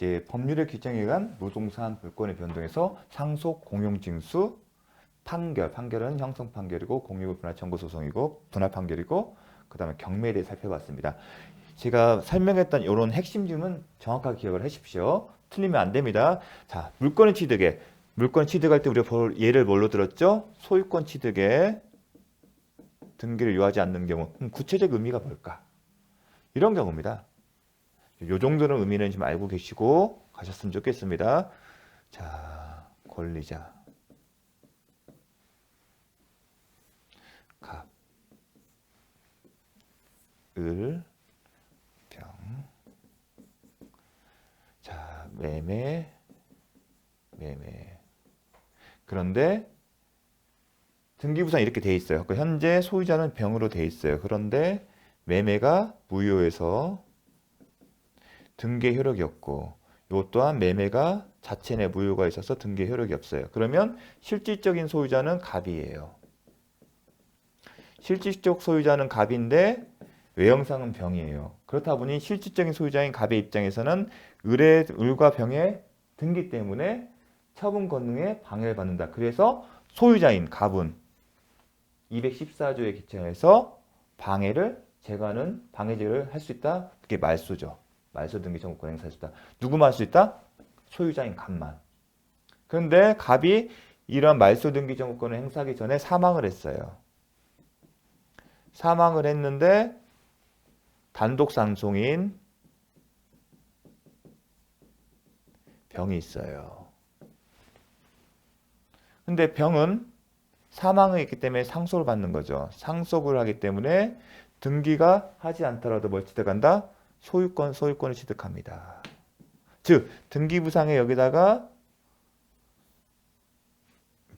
이제 법률의 규정에 의한 노동사항 물권의 변동에서 상속, 공용징수, 판결은 형성 판결이고 공유부 분할 청구 소송이고 분할 판결이고 그 다음에 경매에 대해 살펴봤습니다. 제가 설명했던 이런 핵심점은 정확하게 기억을 하십시오. 틀리면 안 됩니다. 자, 물권 취득할 때 우리가 예를 뭘로 들었죠? 소유권 취득에 등기를 요하지 않는 경우. 구체적 의미가 뭘까? 이런 경우입니다. 요 정도는 의미는 좀 알고 계시고 가셨으면 좋겠습니다. 자, 권리자. 갑. 을. 병. 자, 매매. 그런데 등기부상 이렇게 돼 있어요. 현재 소유자는 병으로 돼 있어요. 그런데 매매가 무효해서 등기 효력이 없고 이것 또한 매매가 자체 내 무효가 있어서 등기 효력이 없어요. 그러면 실질적인 소유자는 갑이에요. 실질적 소유자는 갑인데 외형상은 병이에요. 그렇다 보니 실질적인 소유자인 갑의 입장에서는 을과 병의 등기 때문에 처분 권능에 방해를 받는다. 그래서 소유자인 갑은 214조에 기청해서 방해를 제거하는 방해제를 할 수 있다. 그게 말소죠. 말소 등기 청구권 행사할 수 있다. 누구만 할 수 있다? 소유자인 갑만. 그런데 갑이 이런 말소 등기 청구권을 행사하기 전에 사망을 했어요. 사망을 했는데 단독 상속인 병이 있어요. 근데 병은 사망을 했기 때문에 상속을 받는 거죠. 상속을 하기 때문에 등기가 하지 않더라도 뭘 취득한다? 소유권을 취득합니다. 즉 등기부상에 여기다가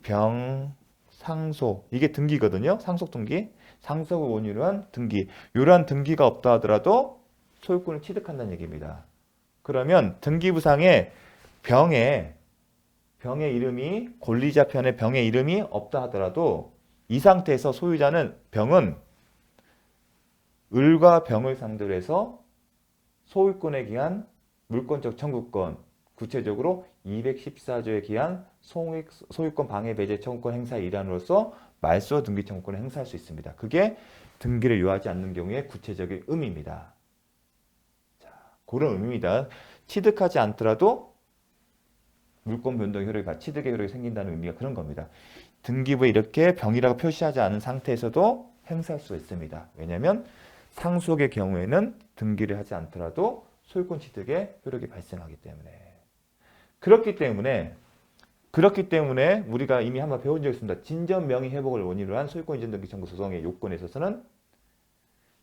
병, 상속 이게 등기거든요. 상속 등기. 상속을 원인으로 한 등기. 이러한 등기가 없다 하더라도 소유권을 취득한다는 얘기입니다. 그러면 등기부상에 병의 이름이 권리자 편에 병의 이름이 없다 하더라도 이 상태에서 소유자는 병은 을과 병을 상대로 해서 소유권에 기한 물권적 청구권, 구체적으로 214조에 기한 소유권 방해 배제 청구권 행사의 일환으로서 말소 등기 청구권을 행사할 수 있습니다. 그게 등기를 요하지 않는 경우의 구체적인 의미입니다. 자, 그런 의미입니다. 취득하지 않더라도 물권 변동 효력이 취득의 효력이 생긴다는 의미가 그런 겁니다. 등기부에 이렇게 병이라고 표시하지 않은 상태에서도 행사할 수 있습니다. 왜냐하면 상속의 경우에는 등기를 하지 않더라도 소유권 취득의 효력이 발생하기 때문에. 그렇기 때문에 우리가 이미 한번 배운 적이 있습니다. 진전 명의 회복을 원인으로 한 소유권 이전 등기 청구 소송의 요건에 있어서는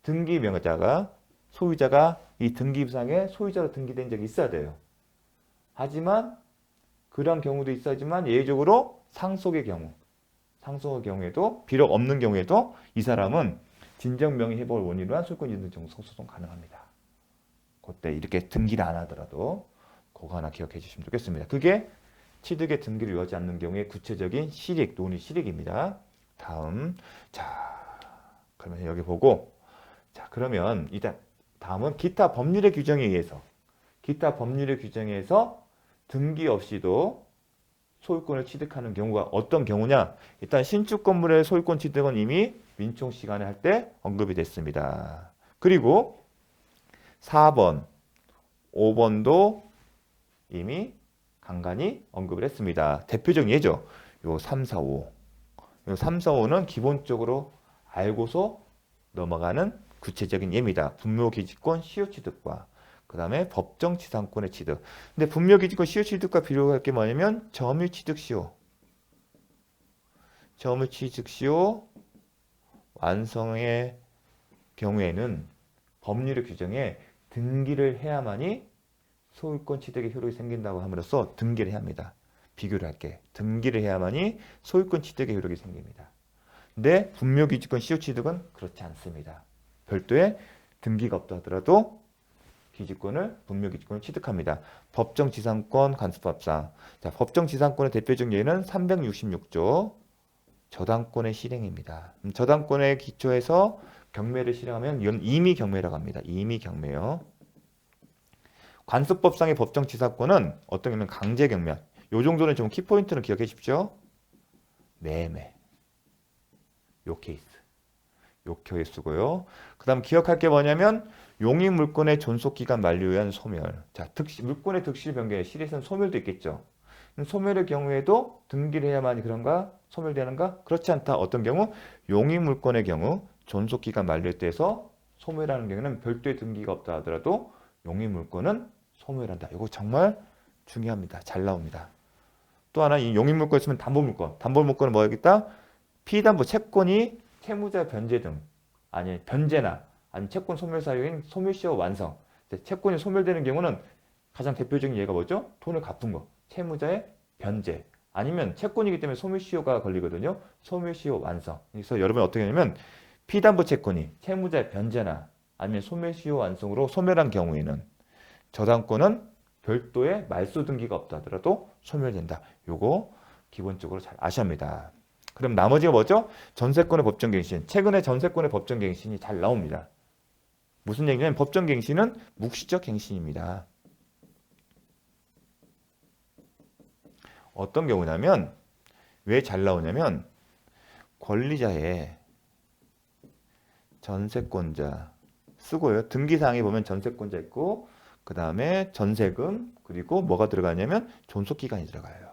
등기 명의자가 소유자가 이 등기부상에 소유자로 등기된 적이 있어야 돼요. 하지만 그런 경우도 있어야지만 예외적으로 상속의 경우에도 비록 없는 경우에도 이 사람은 진정 명의 회복을 원인으로 한 소유권 이전 등기 청구 소송 가능합니다. 그때 이렇게 등기를 안 하더라도 그거 하나 기억해 주시면 좋겠습니다. 그게 취득의 등기를 요하지 않는 경우에 구체적인 논의 실익입니다. 다음, 자, 그러면 여기 보고, 자, 그러면 일단 다음은 기타 법률의 규정에 의해서 등기 없이도 소유권을 취득하는 경우가 어떤 경우냐? 일단 신축 건물의 소유권 취득은 이미 민총 시간에 할 때 언급이 됐습니다. 그리고 4번, 5번도 이미 간간히 언급을 했습니다. 대표적인 예죠. 요 3, 4, 5. 요 3, 4, 5는 기본적으로 알고서 넘어가는 구체적인 예입니다. 분묘기지권 시효취득과 그 다음에 법정지상권의 취득. 근데 분묘기지권 시효취득과 비교할 게 뭐냐면 점유취득시효. 점유취득시효 완성의 경우에는 법률의 규정에 등기를 해야만이 소유권 취득의 효력이 생긴다고 함으로써 등기를 해야 합니다. 비교를 할게. 등기를 해야만이 소유권 취득의 효력이 생깁니다. 근데 분묘기지권 시효취득은 그렇지 않습니다. 별도의 등기가 없다 하더라도 분묘기지권을 취득합니다. 법정지상권 간섭법상. 자, 법정지상권의 대표적 예는 366조 저당권의 실행입니다. 저당권의 기초에서 경매를 실행하면 이건 임의 경매라고 합니다. 임의 경매요. 관습법상의 법정치사권은 어떤 경우는 강제경면. 요 정도는 좀 키포인트는 기억해 주십시오. 매매. 요 케이스. 요 케이스고요. 그 다음 기억할 게 뭐냐면 용익물권의 존속기간 만료에 의한 소멸. 자, 물권의 득실 변경에 실에서는 소멸도 있겠죠. 소멸의 경우에도 등기를 해야만이 그런가? 소멸되는가? 그렇지 않다. 어떤 경우? 용익물권의 경우 존속기간 만료에 대해서 소멸하는 경우는 별도의 등기가 없다 하더라도 용익물권은 소멸한다. 이거 정말 중요합니다. 잘 나옵니다. 또 하나 이 용익물권 있으면 담보물권. 담보물권은 뭐겠다? 피담보 채권이 채무자 변제 등 아니 변제나 아니 채권 소멸 사유인 소멸시효 완성. 채권이 소멸되는 경우는 가장 대표적인 예가 뭐죠? 돈을 갚은 거. 채무자의 변제. 아니면 채권이기 때문에 소멸시효가 걸리거든요. 소멸시효 완성. 그래서 여러분 어떻게 하냐면 피담보 채권이 채무자의 변제나 아니면 소멸시효 완성으로 소멸한 경우에는 저당권은 별도의 말소 등기가 없다 하더라도 소멸된다. 요거 기본적으로 잘 아셔야 합니다. 그럼 나머지가 뭐죠? 전세권의 법정갱신. 최근에 전세권의 법정갱신이 잘 나옵니다. 무슨 얘기냐면 법정갱신은 묵시적 갱신입니다. 어떤 경우냐면 왜 잘 나오냐면 권리자의 전세권자 쓰고요. 등기사항에 보면 전세권자 있고 그 다음에 전세금 그리고 뭐가 들어가냐면 존속기간이 들어가요.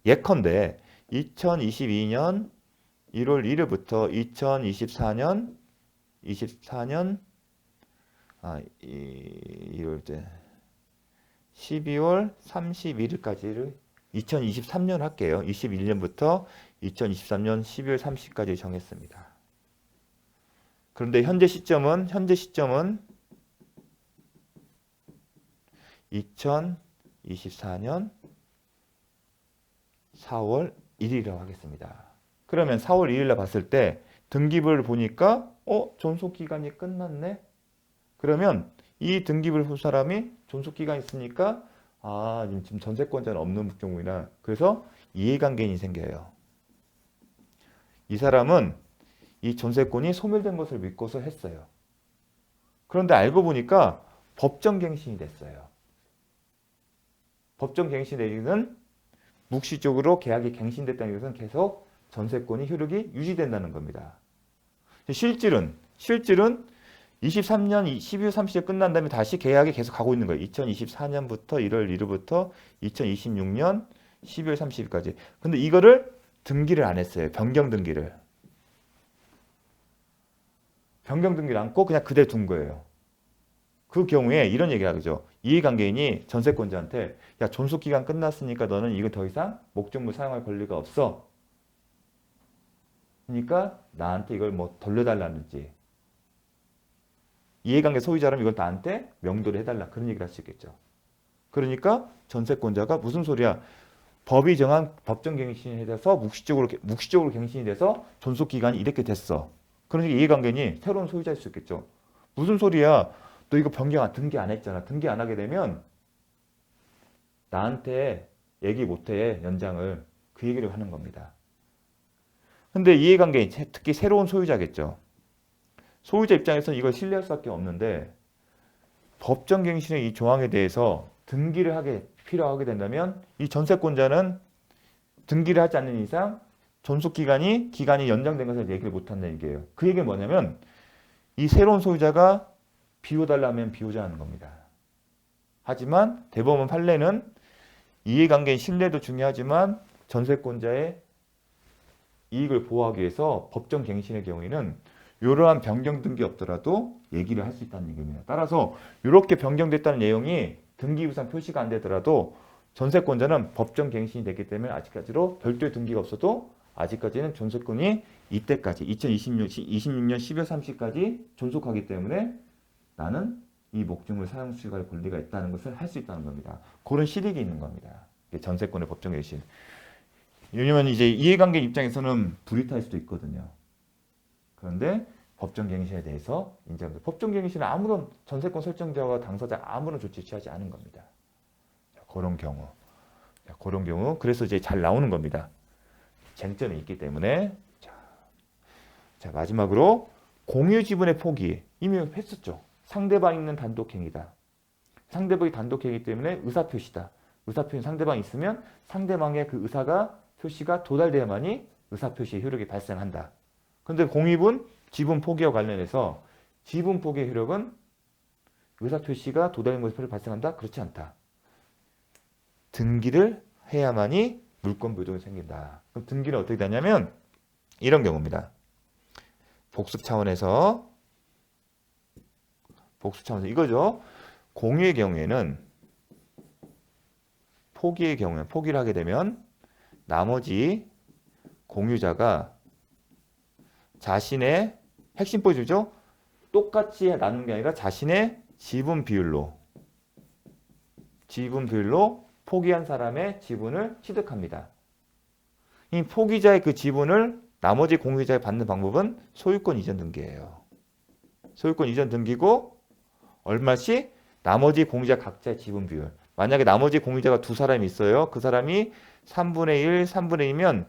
예컨대 2022년 1월 1일부터 2024년 2월 때 12월 31일까지를 2023년 할게요. 21년부터 2023년 12월 30일까지 정했습니다. 그런데 현재 시점은 2024년 4월 1일이라고 하겠습니다. 그러면 4월 1일날 봤을 때 등기부를 보니까 존속기간이 끝났네? 그러면 이 등기부를 본 사람이 존속기간이 있으니까 지금 전세권자는 없는 경우이나 그래서 이해관계인이 생겨요. 이 사람은 이 전세권이 소멸된 것을 믿고서 했어요. 그런데 알고 보니까 법정갱신이 됐어요. 법정갱신의 얘기는 묵시적으로 계약이 갱신됐다는 것은 계속 전세권이 효력이 유지된다는 겁니다. 실질은 23년 12월 30일 끝난 다음에 다시 계약이 계속 가고 있는 거예요. 2024년부터 1월 1일부터 2026년 12월 30일까지. 근데 이거를 등기를 안 했어요. 변경 등기를 안고 그냥 그대로 둔 거예요. 그 경우에 이런 얘기를 하죠. 이해관계인이 전세권자한테 야 존속기간 끝났으니까 너는 이거 더 이상 목적물 사용할 권리가 없어. 그러니까 나한테 이걸 뭐 돌려달라는지 이해관계 소유자라면 이걸 나한테 명도를 해달라. 그런 얘기를 할 수 있겠죠. 그러니까 전세권자가 무슨 소리야. 법이 정한 법정갱신이 돼서 묵시적으로 갱신이 돼서 존속기간이 이렇게 됐어. 그러니까 이해관계인이 새로운 소유자일 수 있겠죠. 무슨 소리야. 너 이거 등기 안 했잖아. 등기 안 하게 되면 나한테 얘기 못해. 연장을. 그 얘기를 하는 겁니다. 근데 이해관계인 특히 새로운 소유자겠죠. 소유자 입장에서는 이걸 신뢰할 수밖에 없는데 법정갱신의 이 조항에 대해서 등기를 필요하게 된다면 이 전세권자는 등기를 하지 않는 이상 존속기간이 연장된 것을 얘기를 못한다는 얘기예요. 그 얘기는 뭐냐면 이 새로운 소유자가 비워달라면 비우자 하는 겁니다. 하지만 대법원 판례는 이해관계인 신뢰도 중요하지만 전세권자의 이익을 보호하기 위해서 법정갱신의 경우에는 이러한 변경 등기 없더라도 얘기를 할 수 있다는 얘기입니다. 따라서 이렇게 변경됐다는 내용이 등기부상 표시가 안 되더라도 전세권자는 법정갱신이 됐기 때문에 아직까지로 별도의 등기가 없어도 아직까지는 존속권이 이때까지 2026년 12월 30일까지 존속하기 때문에 나는 이 목적물 사용 수익할 권리가 있다는 것을 할 수 있다는 겁니다. 그런 실익이 있는 겁니다. 전세권의 법정갱신. 왜냐면 이제 이해관계인 입장에서는 불이탈 수도 있거든요. 그런데 법정갱신에 대해서 인정합니다. 법정갱신은 아무런 전세권 설정자와 당사자 아무런 조치 취하지 않은 겁니다. 그런 경우. 그래서 이제 잘 나오는 겁니다. 쟁점이 있기 때문에. 자, 마지막으로 공유 지분의 포기. 이미 했었죠. 상대방 있는 단독행위다. 상대방이 단독행위이기 때문에 의사표시다. 의사표시 상대방이 있으면 상대방의 그 의사가 표시가 도달돼야만이 의사표시의 효력이 발생한다. 그런데 공입은 지분 포기와 관련해서 지분 포기의 효력은 의사표시가 도달된 것에서 발생한다? 그렇지 않다. 등기를 해야만이 물권 부족이 생긴다. 그럼 등기는 어떻게 되냐면 이런 경우입니다. 복수 차원에서 이거죠. 공유의 경우에는 포기의 경우에 포기를 하게 되면 나머지 공유자가 자신의 핵심 포인트죠. 똑같이 나누는 게 아니라 자신의 지분 비율로 포기한 사람의 지분을 취득합니다. 이 포기자의 그 지분을 나머지 공유자에 받는 방법은 소유권 이전 등기예요. 소유권 이전 등기고 얼마씩 나머지 공유자 각자의 지분 비율. 만약에 나머지 공유자가 두 사람이 있어요. 그 사람이 3분의 1, 3분의 2면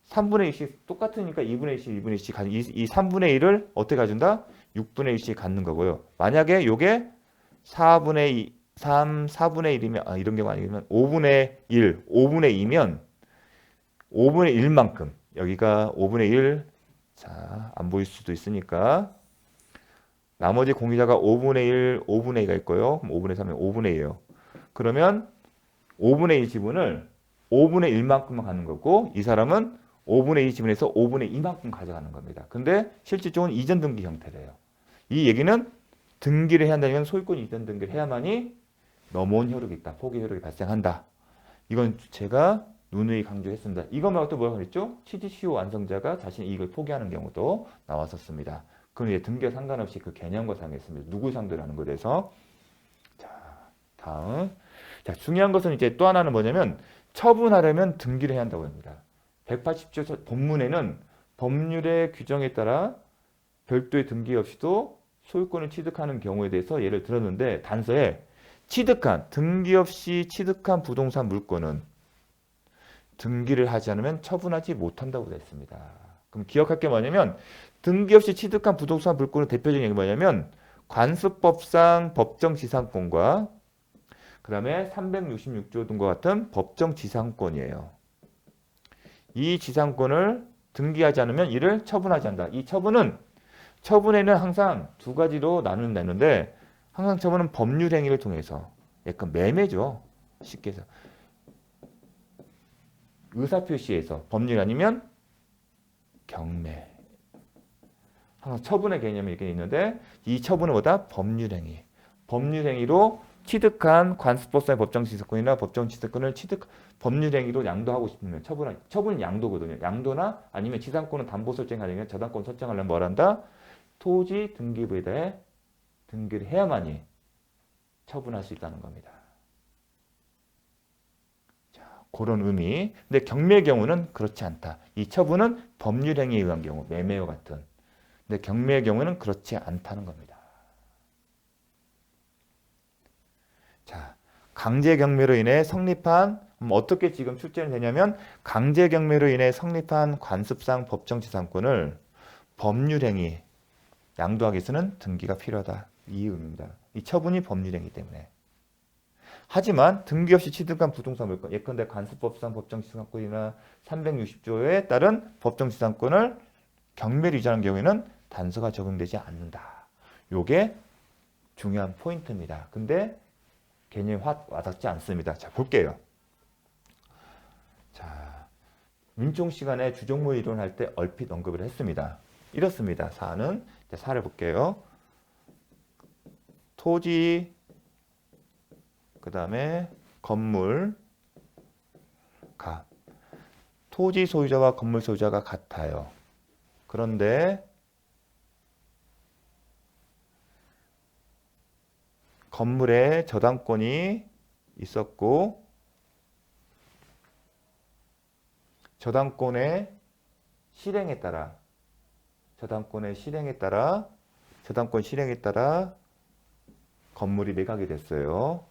3분의 1씩 똑같으니까 2분의 1씩, 2분의 1씩 이 3분의 1을 어떻게 가준다? 6분의 1씩 갖는 거고요. 만약에 요게 4분의 2, 4분의 1이면 이런 경우 아니면 5분의 1, 5분의 2면 5분의 1만큼 여기가 5분의 1 자, 안 보일 수도 있으니까 나머지 공유자가 5분의 1, 5분의 2가 있고요. 그럼 5분의 3면 5분의 2예요. 그러면 5분의 1 지분을 5분의 1만큼만 갖는 거고 이 사람은 5분의 2 지분에서 5분의 2만큼 가져가는 겁니다. 근데 실질적으로 이전 등기 형태래요. 이 얘기는 등기를 해야 한다면 소유권 이전 등기를 해야만이 넘어온 효력이 있다. 포기 효력이 발생한다. 이건 제가 누누이 강조했습니다. 이거 말고 또 뭐라고 그랬죠? 취지시효 완성자가 자신의 이익을 포기하는 경우도 나왔었습니다. 그럼 이제 등기와 상관없이 그 개념과 상관있습니다. 누구 상대로 하는 거에 대해서. 자, 다음. 자, 중요한 것은 이제 또 하나는 뭐냐면 처분하려면 등기를 해야 한다고 합니다. 180조 본문에는 법률의 규정에 따라 별도의 등기 없이도 소유권을 취득하는 경우에 대해서 예를 들었는데 단서에 등기 없이 취득한 부동산 물권은 등기를 하지 않으면 처분하지 못한다고 되어 있습니다. 그럼 기억할 게 뭐냐면 등기 없이 취득한 부동산 물권의 대표적인 얘기 뭐냐면 관습법상 법정지상권과 그 다음에 366조 등과 같은 법정지상권이에요. 이 지상권을 등기하지 않으면 이를 처분하지 않는다. 이 처분에는 항상 두 가지로 나누는데 항상 처분은 법률 행위를 통해서 약간 매매죠. 쉽게 해서 의사표시에서 법률 아니면 경매. 항상 처분의 개념이 이렇게 있는데 이 처분은 뭐다? 법률 행위. 법률 행위로 취득한 관습법상의 법정지상권이나 법정지상권을 법률 행위로 양도하고 싶으면 처분은 양도거든요. 양도나 아니면 지상권은 담보 설정하려면 저당권 설정하려면 뭘 한다? 토지 등기부에 대해 등기를 해야만이 처분할 수 있다는 겁니다. 자, 그런 의미. 근데 경매의 경우는 그렇지 않다. 이 처분은 법률 행위에 의한 경우, 매매와 같은. 근데 경매의 경우는 그렇지 않다는 겁니다. 자, 강제 경매로 인해 성립한 어떻게 지금 출제는 되냐면 강제 경매로 인해 성립한 관습상 법정지상권을 법률행위 양도하기 위해서는 등기가 필요하다. 이 의미입니다. 이 처분이 법률행위 때문에. 하지만 등기 없이 취득한 부동산 물권 예컨대 관습법상 법정지상권이나 360조에 따른 법정지상권을 경매로 이전한 경우에는 단서가 적용되지 않는다. 요게 중요한 포인트입니다. 근데 개념이 와닿지 않습니다. 자, 볼게요. 자, 민총 시간에 주종모 이론할 때 얼핏 언급을 했습니다. 이렇습니다. 사는 사를 볼게요. 토지, 그 다음에 건물, 토지 소유자와 건물 소유자가 같아요. 그런데 건물에 저당권이 있었고 저당권의 실행에 따라 저당권 실행에 따라 건물이 매각이 됐어요.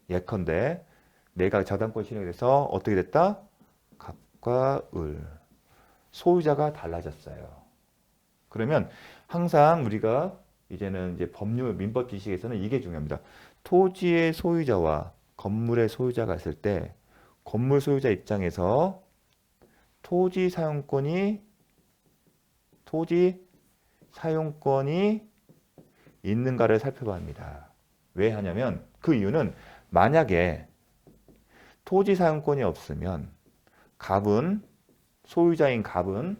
예컨대 매각 저당권 실행이 돼서 어떻게 됐다? 갑과 을 소유자가 달라졌어요. 그러면 항상 우리가 이제는 이제 법률 민법 지식에서는 이게 중요합니다. 토지의 소유자와 건물의 소유자가 있을 때 건물 소유자 입장에서 토지 사용권이 있는가를 살펴봐야 합니다. 왜 하냐면 그 이유는 만약에 토지 사용권이 없으면 소유자인 갑은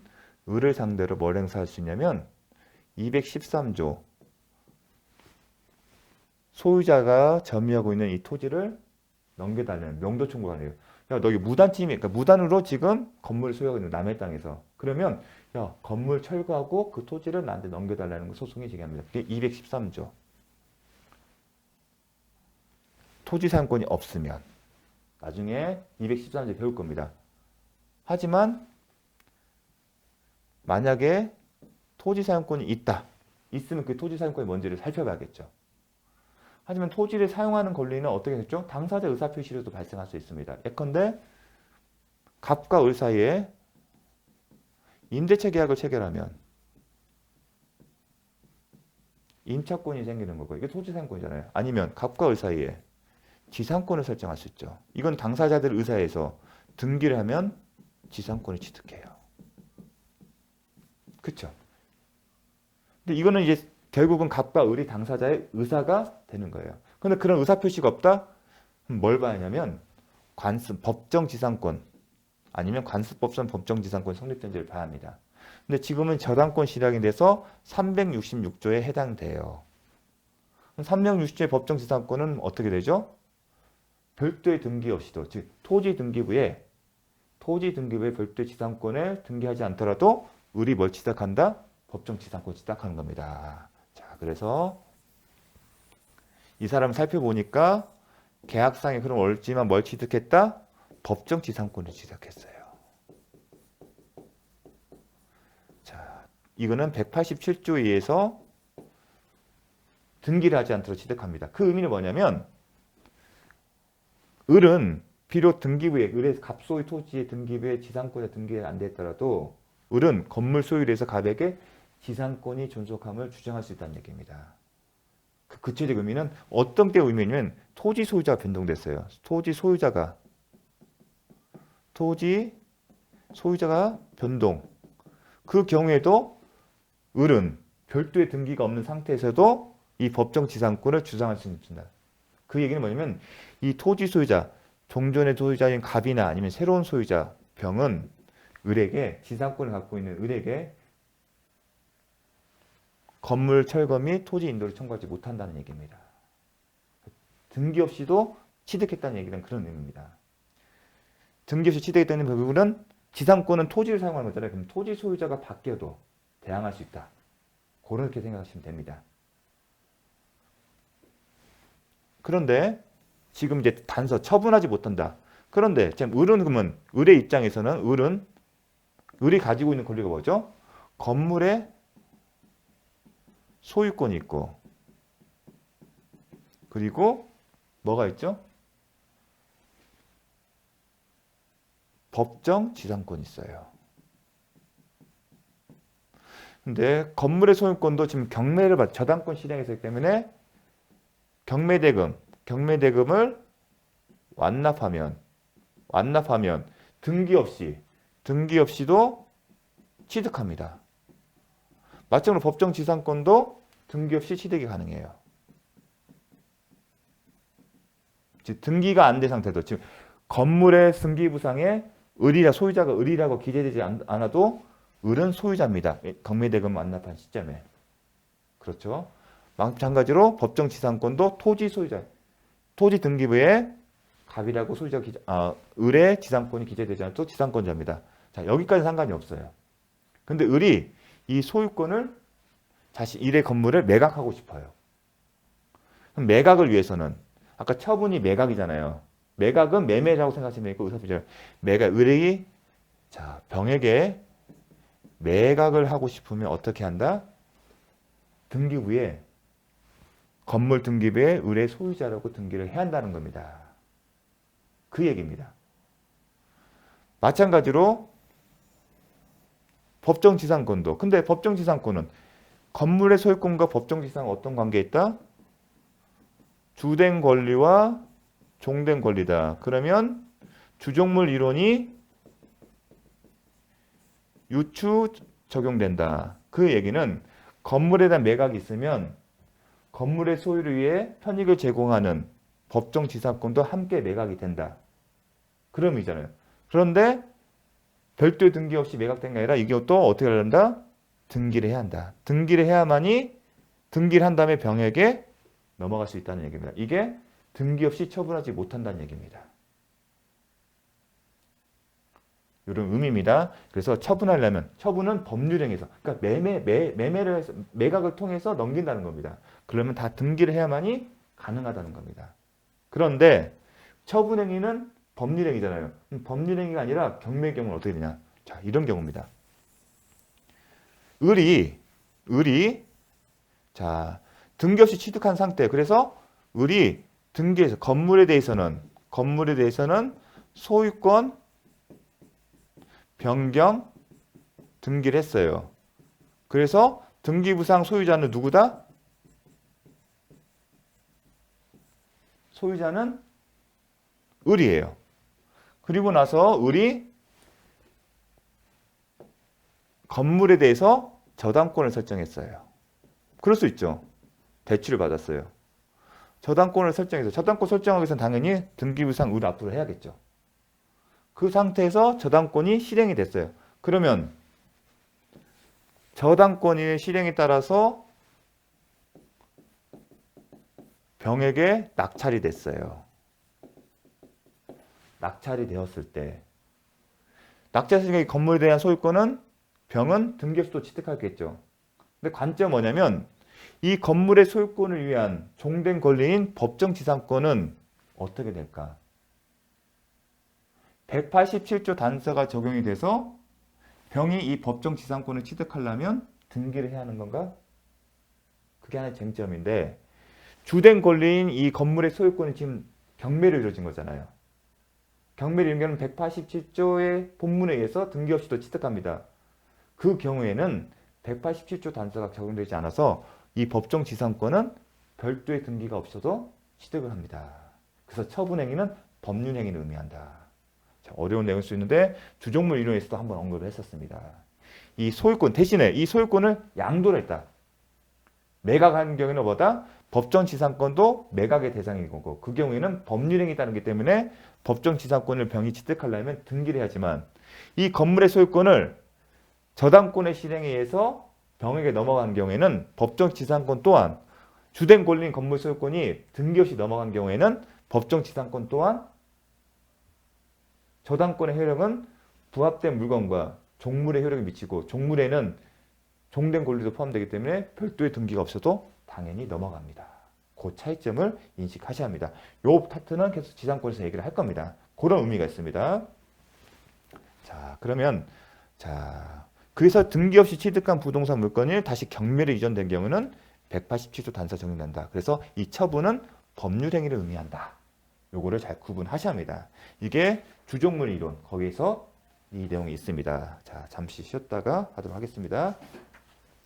을을 상대로 뭘 행사할 수 있냐면 213조 소유자가 점유하고 있는 이 토지를 넘겨달라는 명도 청구가 해요. 야, 너 이거 그러니까 무단으로 지금 건물을 소유하고 있는 남의 땅에서. 그러면 야, 건물 철거하고 그 토지를 나한테 넘겨달라는 거 소송이 제기합니다. 그게 213조. 토지 사용권이 없으면 나중에 213조 배울 겁니다. 하지만 만약에 토지 사용권이 있으면 그 토지 사용권이 뭔지를 살펴봐야겠죠. 하지만 토지를 사용하는 권리는 어떻게 됐죠? 당사자 의사표시로도 발생할 수 있습니다. 예컨대 갑과 을 사이에 임대차 계약을 체결하면 임차권이 생기는 거고 이게 토지 사용권이잖아요. 아니면 갑과 을 사이에 지상권을 설정할 수 있죠. 이건 당사자들 의사에서 등기를 하면 지상권을 취득해요. 그렇죠? 근데 이거는 이제 결국은 갑과 을이 당사자의 의사가 되는 거예요. 그런데 그런 의사 표시가 없다? 뭘 봐야 하냐면 법정지상권 아니면 관습법상 법정지상권 성립된지를 봐야 합니다. 근데 지금은 저당권 실약이 돼서 366조에 해당돼요. 366조의 법정지상권은 어떻게 되죠? 별도의 등기 없이도 즉 토지 등기부에 별도의 지상권을 등기하지 않더라도 을이 뭘 취득한다? 법정지상권 취득하는 겁니다. 자, 그래서 이 사람 살펴보니까 계약상에 그럼 옳지만 뭘 취득했다? 법정지상권을 취득했어요. 자, 이거는 187조에 의해서 등기를 하지 않도록 취득합니다. 그 의미는 뭐냐면 을은 비록 을의 갑소유 토지의 등기부에 지상권에 등기가 안 됐더라도 을은 건물 소유를 해서 갑에게 지상권이 존속함을 주장할 수 있다는 얘기입니다. 그 구체적 의미는 어떤 게 의미냐면 토지 소유자가 변동됐어요. 토지 소유자가 변동. 그 경우에도 을은 별도의 등기가 없는 상태에서도 이 법정 지상권을 주장할 수 있습니다. 그 얘기는 뭐냐면 이 토지 소유자, 종전의 소유자인 갑이나 아니면 새로운 소유자 병은 을에게 지상권을 갖고 있는 을에게 건물 철거 및 토지 인도를 청구하지 못한다는 얘기입니다. 등기 없이도 취득했다는 얘기는 그런 의미입니다. 등기 없이 취득했다는 부분은 지상권은 토지를 사용하는 거잖아요. 그럼 토지 소유자가 바뀌어도 대항할 수 있다. 그렇게 생각하시면 됩니다. 그런데 지금 이제 단서 처분하지 못한다. 그런데 지금 을은 그러면 을의 입장에서는 을이 가지고 있는 권리가 뭐죠? 건물에 소유권이 있고 그리고 뭐가 있죠? 법정 지상권이 있어요. 근데 건물의 소유권도 지금 저당권 실행해서 있기 때문에 경매대금을 완납하면 등기 없이도 취득합니다. 마찬가지로 법정 지상권도 등기 없이 취득이 가능해요. 즉 등기가 안 된 상태도 지금 건물의 등기부상에 소유자가 을이라고 기재되지 않아도 을은 소유자입니다. 경매대금 완납한 시점에. 그렇죠? 마찬가지로 법정 지상권도 토지 소유자, 토지 등기부에 갑이라고 을의 지상권이 기재되지 않아도 지상권자입니다. 자, 여기까지 상관이 없어요. 근데 을이 이 소유권을 일의 건물을 매각하고 싶어요. 그럼 매각을 위해서는 아까 처분이 매각이잖아요. 매각은 매매라고 생각하시면 되고 을이 병에게 매각을 하고 싶으면 어떻게 한다? 등기부에 건물 등기부에 을의 소유자라고 등기를 해야 한다는 겁니다. 그 얘기입니다. 마찬가지로 법정지상권도. 근데 법정지상권은 건물의 소유권과 법정 지상은 어떤 관계에 있다? 주된 권리와 종된 권리다. 그러면 주종물 이론이 유추 적용된다. 그 얘기는 건물에 대한 매각이 있으면 건물의 소유를 위해 편익을 제공하는 법정 지상권도 함께 매각이 된다. 그런 의미잖아요. 그런데 별도의 등기 없이 매각된 게 아니라 이게 또 어떻게 한다? 등기를 해야 한다. 등기를 해야만이 등기를 한 다음에 병에게 넘어갈 수 있다는 얘기입니다. 이게 등기 없이 처분하지 못한다는 얘기입니다. 이런 의미입니다. 그래서 처분하려면 처분은 법률행위에서 그러니까 매매를 해서 매각을 통해서 넘긴다는 겁니다. 그러면 다 등기를 해야만이 가능하다는 겁니다. 그런데 처분행위는 법률행위잖아요. 법률행위가 아니라 경매의 경우는 어떻게 되냐? 자, 이런 경우입니다. 을이 자, 등기 없이 취득한 상태. 그래서 을이 등기에서 건물에 대해서는 소유권 변경 등기를 했어요. 그래서 등기부상 소유자는 누구다? 소유자는 을이에요. 그리고 나서 을이 건물에 대해서 저당권을 설정했어요. 그럴 수 있죠. 대출을 받았어요. 저당권을 설정해서 저당권 설정하기 위해서는 당연히 등기부상 을 앞으로 해야겠죠. 그 상태에서 저당권이 실행이 됐어요. 그러면 저당권의 실행에 따라서 병에게 낙찰이 됐어요. 낙찰이 되었을 때 낙찰의 건물에 대한 소유권은 병은 등기 없이도 취득하겠죠. 근데 관점은 뭐냐면 이 건물의 소유권을 위한 종된 권리인 법정 지상권은 어떻게 될까? 187조 단서가 적용이 돼서 병이 이 법정 지상권을 취득하려면 등기를 해야 하는 건가? 그게 하나의 쟁점인데 주된 권리인 이 건물의 소유권이 지금 경매로 이루어진 거잖아요. 경매를 이루는 187조의 본문에 의해서 등기 없이도 취득합니다. 그 경우에는 187조 단서가 적용되지 않아서 이 법정 지상권은 별도의 등기가 없어도 취득을 합니다. 그래서 처분행위는 법률행위를 의미한다. 자, 어려운 내용일 수 있는데 주종물 이론에서도 한번 언급을 했었습니다. 이 소유권 대신에 이 소유권을 양도를 했다. 매각하는 경우에는 뭐다? 법정 지상권도 매각의 대상인 거고 그 경우에는 법률행위 따르기 때문에 법정 지상권을 병이 취득하려면 등기를 해야지만 이 건물의 소유권을 저당권의 실행에 의해서 병에게 넘어가는 경우에는 법정 지상권 또한 주된 권리인 건물 소유권이 등기 없이 넘어간 경우에는 법정 지상권 또한 저당권의 효력은 부합된 물건과 종물의 효력이 미치고 종물에는 종된 권리도 포함되기 때문에 별도의 등기가 없어도 당연히 넘어갑니다. 그 차이점을 인식하셔야 합니다. 요 파트는 계속 지상권에서 얘기를 할 겁니다. 그런 의미가 있습니다. 자, 그러면 그래서 등기 없이 취득한 부동산 물건이 다시 경매로 이전된 경우는 187조 단서 적용된다. 그래서 이 처분은 법률행위를 의미한다. 요거를 잘 구분하셔야 합니다. 이게 주종물 이론 거기에서 이 내용이 있습니다. 자, 잠시 쉬었다가 하도록 하겠습니다.